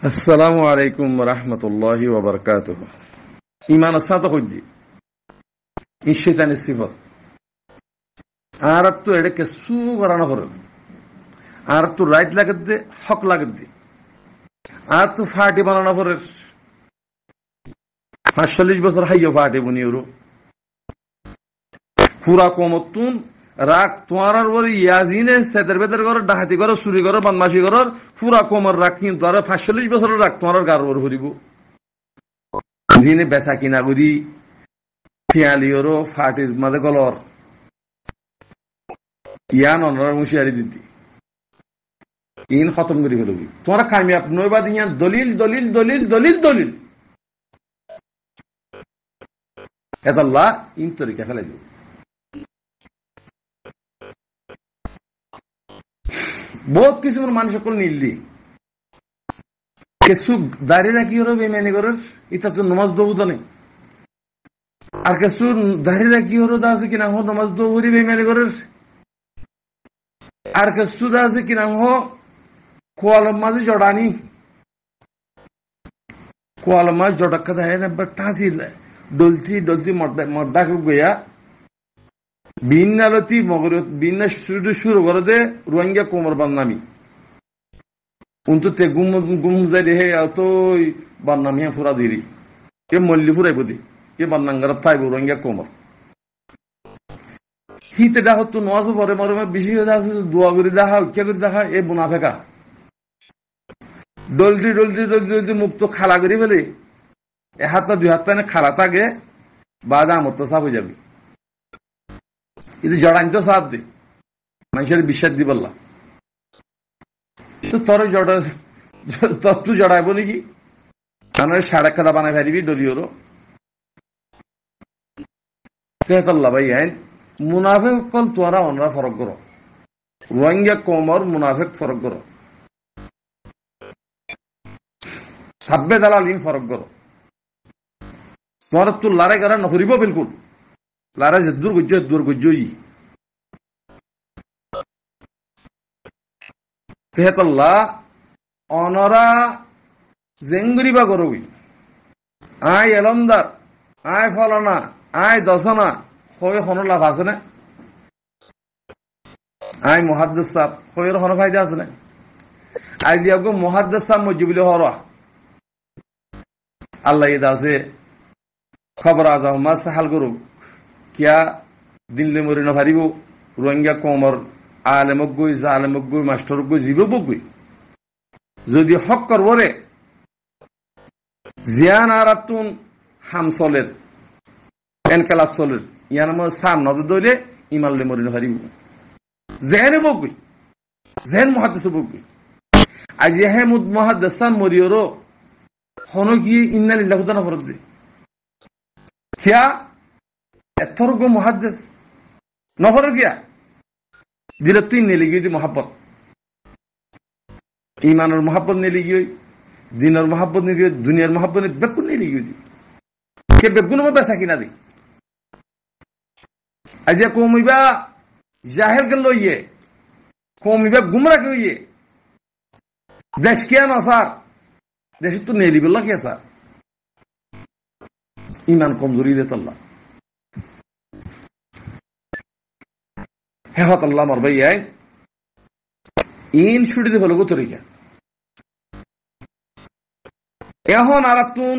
আসসালামু আলাইকুম রহমতুল্লাহি ওয়া বারাকাতুহু। ঈমান আসাত কইদি এই শয়তানের সিফত আর তো এটা কিছু করানো করে আর তো রাইট লাগে দে হক লাগে দে আর তো ফাটি বানানো করে ৪৫ বছর হাইয় ফাটি বুনিওরো পুরা কমতুন রাগ তোমার ওর ইয়াজিনে সেদের বেদের ঘর ডাহাতি ঘর চুরি ঘর বদমাশি ঘর পুরা কমর রাগ কিন্তু আর ৪৫ বছর রাগ তোমার গার ওর হরিব যিনি বেচা কিনা করি থিয়ালিওরও ফাটির মাঝে গলর ইয়ান অনার মুশিয়ারি দিতি ইন খতম করি ফেলবি তোমার কামিয়াব নইবা দিয়া দলিল দলিল দলিল দলিল দলিল এতাল্লাহ ইন তরিকা ফেলে দিব বহুত কিছু মানুষ সকল নিলি কিছু দাঁড়িয়ে রাখি হলো বেমানি করার এটা তো নমাজ দৌদ নেই আর কিছু দাঁড়িয়ে রাখি হলো দা আছে কিনা নমাজ দৌড়ি বেমানি করার আর কিছু দা আছে কিনা কোয়ালম মাঝে জড়ানি কোয়ালম মাছ জড়াক্কা দেয় না টাঁচি ডলতি ডলতি মড্ডা গইয়া বিন্নালতি মগর বিন্না শুরু করে দে রোহিঙ্গা কোমর বান্নামি উন্তু তে গুম যাই রে হে তো বান্নামি ফুরা দিরি এ মল্লি ফুরাই বুদি এ বান্নাঙ্গার থাইব রোহিঙ্গা কোমর হিতে দেখা তো নওয়াজ পরে মরে বেশি দোয়া করে দেখা উচ্চা করে দেখা এ মুনাফেকা ডলতি ডলতি ডলতি ডলতি মুক্ত খালা করে ফেলে এ হাত না দুই হাত খালা থাকে বাদা আমত সাফ হয়ে যাবে কিন্তু জড়ানি তো সাথ দে মানুষের বিশ্বাস দি বললাম তো তোর তুই জড়াইব নাকি সাড়ে খাদা বানাই ফেলবি ডলিওরও ভাই আইন মুনাফেক কল তোরা অনরা ফরক করো রোহিঙ্গা কমর মুনাফেক ফরক করো সাব্বে দালালিম ফরক করো তোমার তো লারে করা নকরিব বিলকুল লারা যে দূর গুজ্জই তেহতল্লাহ অনরা জেঙ্গুরি বা গরবি আয় এলমদার আয় ফলানা আয় দশনা হয়ে হনো লাভ আছে না আয় মহাদ্দেশ সাহ হয়ের হনো ফায়দা আছে না আজ ইয়াগো মহাদ্দেশ সাহ মজিবুল হরা আল্লাহ ইদা আছে খবর আজ মা সাহাল করুক কিয়া দিনলে মরি না ভারিব রোহিঙ্গা কমর আলেমক গই জালেমক গই মাস্টার গই জীবক গই যদি হক করবরে জিয়ান আরাতুন হামসলের এনকালাব চলের ইয়ার সাম নজর দইলে ইমানলে মরি না ভারিব জেহেনে বকই জেহেন মহাদ্দেশ বকই আজ হে মহাদ্দেশান মরিয়রও হন কি ইন্না লিল্লাহু তাআলা ফরজ দে কিয়া এতর্গ মহাদ্দেশ নহর গিয়া দিলে তুই নেলি গিয়ে মহাব্বত ইমানের মহাব্বত নেলি গিয়ে দিনের মহাব্বত নেলি দুনিয়ার মহাব্বত বেকুন নেলি গিয়ে কে বেগুন বেচা কিনা দি আজিয়া কমিবা জাহের কে লইয়ে কমিবা গুমরা কে হইয়ে দেশ কিয়া না স্যার দেশ তো নেলি বললা কে স্যার ইমান কমজোরি দে তাল্লা হেহত আল্লাহ আমার ভাই ইন ছুটিতে হলো গো তরিকা এখন আর তুন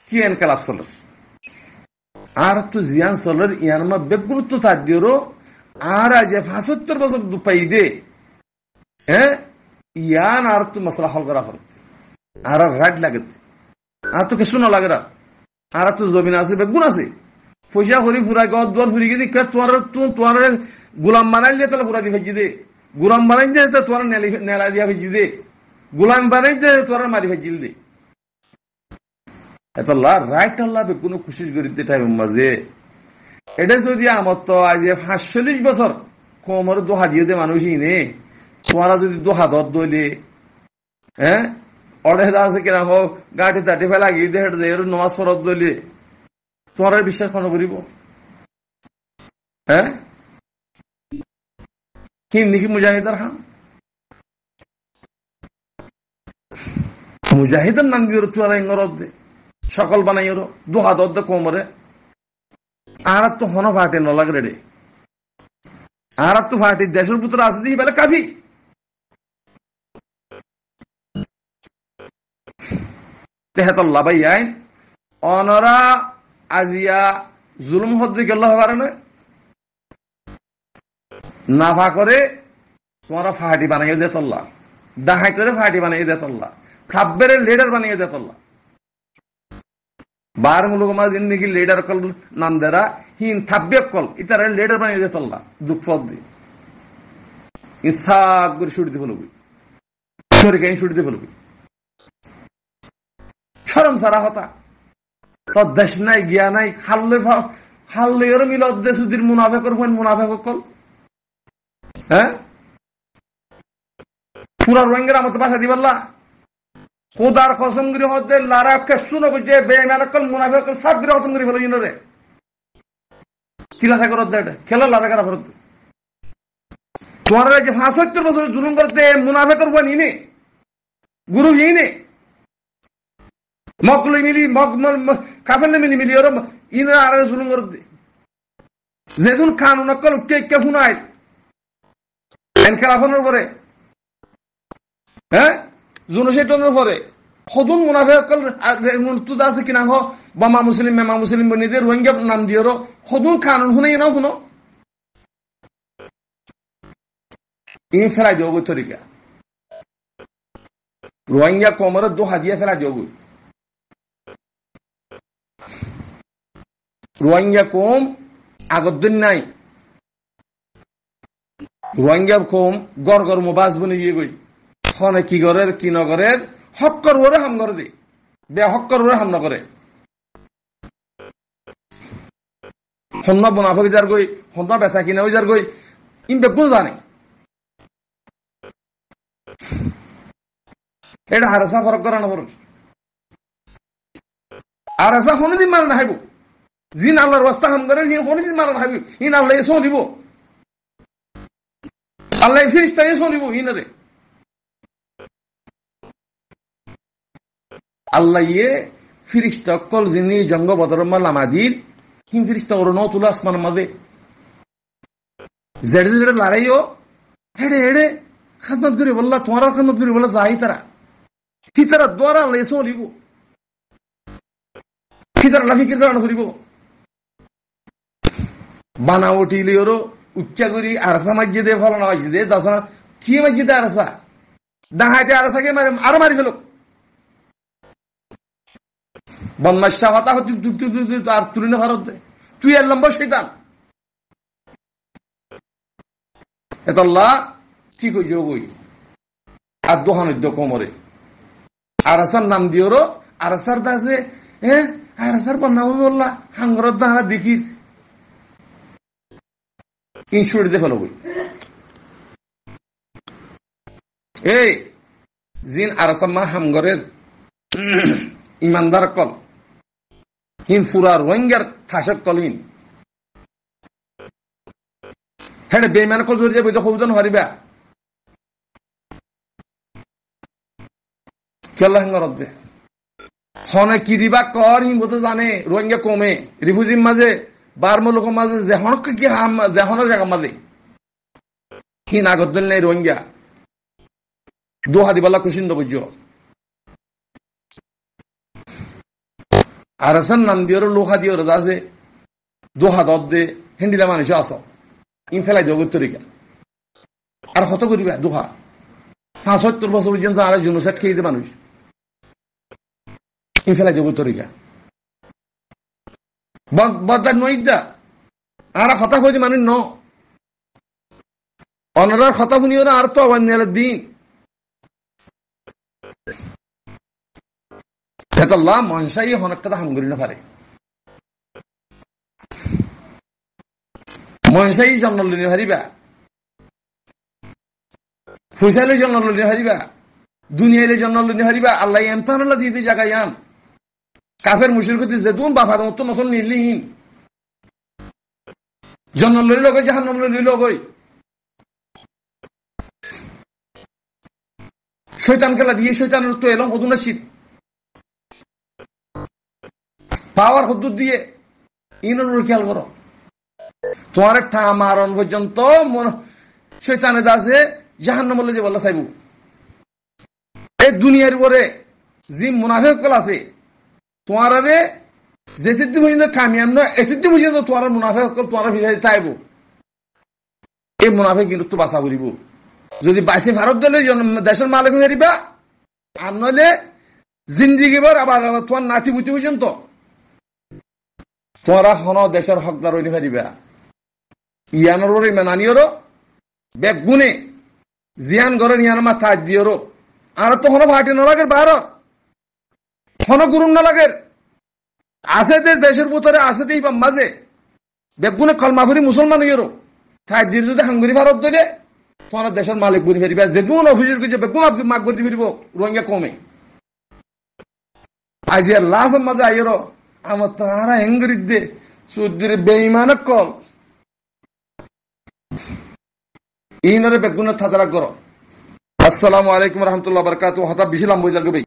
কি এনকালাব চলার আর তো জিয়ান চলার ইয়ার মা বেগুরুত্ব তার দিও আর আজ ৭৫ বছর পাই দে হ্যাঁ ইয়ান আর তো মশলা হল করা হল আর রাইট লাগে আর তো কিছু না লাগে আর তো জমিন আছে বেগুন আছে পয়সা হরি ফুরাই গদ দুয়ার ফুরি গেছি তোমার গুলাম বানাইলে তাহলে ফুরা দি ভেজি দে গুলাম বানাই দে তোমার নেলা দিয়া ভেজি দে গুলাম বানাই দে তোমার মারি ভেজিল দে এতল্লাহ রাইট আল্লাহ কোনো খুশি করিতে টাইম মাঝে এটা যদি আমার তো আজ ৪৫ বছর কমর দোহা দিয়ে দে মানুষই নে তোমারা যদি দোহা ধর দইলে হ্যাঁ অড়েদা আছে কিনা হোক গাঁটি তাটি ফেলা গিয়ে দে হেঁটে নমাজ ফরত দইলে তোমার বিশ্বাস কেন করিব হ্যাঁ হিন্দি কি মুজাহিদার খান মুজাহিদের নাম দিয়ে তুয়ারা ইংরদ দে সকল বানাই দুহা দর দে কোমরে আর তো হন ফাটে নলাগরে রে আর তো ফাটি দেশের পুত্র আছে দিই বেলা কাফি তেহাতল্লা ভাই আইন অনরা আজিয়া জুলুম হদ্দি গেল হবার নাফা করে তোমরা ফাটি বানাইয়ে দে তল্লা দাহাই করে ফাটি বানাইয়ে দে তল্লা থাব্বের লিডার বানিয়ে দে তল্লা বার মুলুক মা জিন্দিগি লিডার কল নাম দেরা হিন থাব্বে কল ইতার লিডার বানিয়ে দে তল্লা দুঃখ দি ইসাক করে ছুটি দিয়ে ফেলবি শরীকে ছুটি দিয়ে ফেলবি শরম সারা হতা তোর দেশ নাই গিয়া নাই হাল্লে ওর মিল অদ্দে সুদির মুনাফেকর হইন মুনাফেক কল হ্যাঁ পুরা রোহিঙ্গার মতো বাসা দিবাল্লা খোদার কসম গিরি হতে লারা কেসুন বুঝে বেঈমান কল মুনাফিক কল সব গিরি খতম করি ফেলো ইনরে কিলা থাকে রদ এটা খেলা লারা করা ফরত তোমার যে 75 বছর জুলুম করতে মুনাফিকর বনি নে গুরু ইনে মকলে মিলি কাফেলে মিলি ওর ইনরা আর জুলুম করতে যেদুন কানুন কল কে ফুনাই এন খেলাফনের পরে হ্যাঁ জনসেটনের পরে সদুন মুনাফেকল তুদা আছে কিনা হ বামা মুসলিম মেমা মুসলিম বনিদের রোহিঙ্গা নাম দিও সদুন কানুন শুনে না শুনো ই ফেলাই দিও গো তরিকা রোহিঙ্গা কমর দো হাদিয়া ফেলাই দিও গো রোহিঙ্গা কম আগত দিন নাই রোহিঙ্গা কম গড় গড় মোবাজ বনে গিয়ে গই খনে কি গরের কি নগরের হক করবরে হাম করে দে বে হক করবরে হাম নগরে হন্ন মুনাফিক যার গই হন্ন বেচা কিনা যার গই ইন বেগুন জানে এটা হারসা ফরক করা না ফরক হারসা হনদিন মার না হাইব জিন আল্লাহর রাস্তা হাম করে জিন হনদিন মার না হাইব ইন আল্লাহ এসো দিব আল্লাহ ফিরিস্তা এসো দিব ইনরে আল্লাহ ইয়ে ফিরিস্তা কল যিনি জঙ্গ বদরম্মা লামাদির হিম ফিরিস্তা ওর নতুল আসমান মাদে জেড়ে জেড়ে লড়াইও হেড়ে হেড়ে খাদমত করে বললা তোমার খাদমত করে বললা যাই তারা কি তারা দ্বারা লেসো লিব কি তারা লাফিকির কারণ করিব বানাওটি লিওরো উচ্চা করি আরসা মাঝে দে ফলানো মাঝে দে দাসনা কি মাঝে দে আরসা দাহাইতে আরসাকে মারে আরো মারি ফেলো বন্মাশা হতা হতি আর তুলি না ভারত তুই এর নম্বর শৈতান এতল্লাহ ঠিক হয়ে বই আর দোহান কোমরে আরসার নাম দিও আরসার দাসে হ্যাঁ আরসার বানাও বললা হাঙ্গর দাঁড়া দেখিস ইনস্যুরেন্স দিয়ে ফেলো বই এই জিন আরসাম্মা হামগরের ইমানদার কল হিন ফুরা রোহিঙ্গার থাসক কলহিন হেডে বেইমান কল জড়িয়ে বইতে খুবজন হারিবা কেল্লা হাঙ্গরত দে হনে কি দিবা কর হিন বলতে জানে রোহিঙ্গা কমে রিফিউজির মাঝে বারমূলকের মাঝে যেহনকে কি যেহন জায়গা মাঝে হিন আগত দিল নেই রোহিঙ্গা দোহা দিবাল্লা কুশিন্দ বুঝ আরসান নাম দিও লোহা দিও আছে দোহা দর দে হিন্দিলা মানুষ আস ইন ফেলাই দিও তরিকা আর কত করিবা দোহা 75 বছর পর্যন্ত আর জুনুসাট খেয়ে দিতে মানুষ ইন ফেলাই দিও তরিকা বদার নইদা আর কথা কইতে মানুষ ন অনরার কথা শুনিও না আর তো অন্যান্য দিন আল্লাহ মনসাই হনক কথা হাম করি না পারে মনসাই জন্ম লইনি হারিবা ফুসাইলে জন্ম লইনি হারিবা দুনিয়াইলে জন্ম লইনি হারিবা আল্লাহ এমতান আল্লাহ দিয়ে জায়গায় আন কাফের মুশরিক যে তুমি বাফার মতো নসল নিলিহীন জন্ম লইল গই জাহান্নাম লইল গই শয়তান খেলা দিয়ে শয়তানের তো এলাম হদু নসিব পাওয়ার হদ্দুর দিয়ে ইনোর খেয়াল করো তোমার ঠা মারণ পর্যন্ত শৈতানে দাসে জাহান্ন বলে যে বল্লা চাইব এই দুনিয়ার উপরে যে মুনাফিক কল আছে তোমার যেতে পর্যন্ত কামিয়ান নয় এতে পর্যন্ত তোমার মুনাফিক কল তোমার ভিতরে চাইব এই মুনাফিক কিন্তু তো বাঁচা করিব যদি বাইশে ভারত দলে দেশের মালিক হয়ে দিবা আর নইলে জিন্দিগি বার আবার তোমার নাতি বুতি পর্যন্ত তোমরা হন দেশের হকদার হইতে পারিবা ইয়ানোর মেনানিওরও বেগুনে জিয়ান গরের ইয়ান মা তাজ দিওরও আর তো হন ভাটি নালাগের বার হন গুরুম নালাগের আছে যে দেশের ভিতরে আছে এই মাঝে বেগুনে কলমাফুরি মুসলমান ইয়েরও তাই দিয়ে যদি হাঙ্গুরি ভারত দিলে তোমরা দেশের মালিক গুনি ফেরিবা যেগুন অফিসের কিছু বেগুন আপনি মাগ করতে ফিরব রোহিঙ্গা কমে আজ ইয়ার লাশ মাঝে আইয়েরও আমার তারা হেঙ্গরিত দে সুদ্দির বেইমান কল ইনরে বেগুনের থাদারা করো আসসালামু আলাইকুম রহমতুল্লাহ বরকাত হঠাৎ বেশি লম্বা যাবে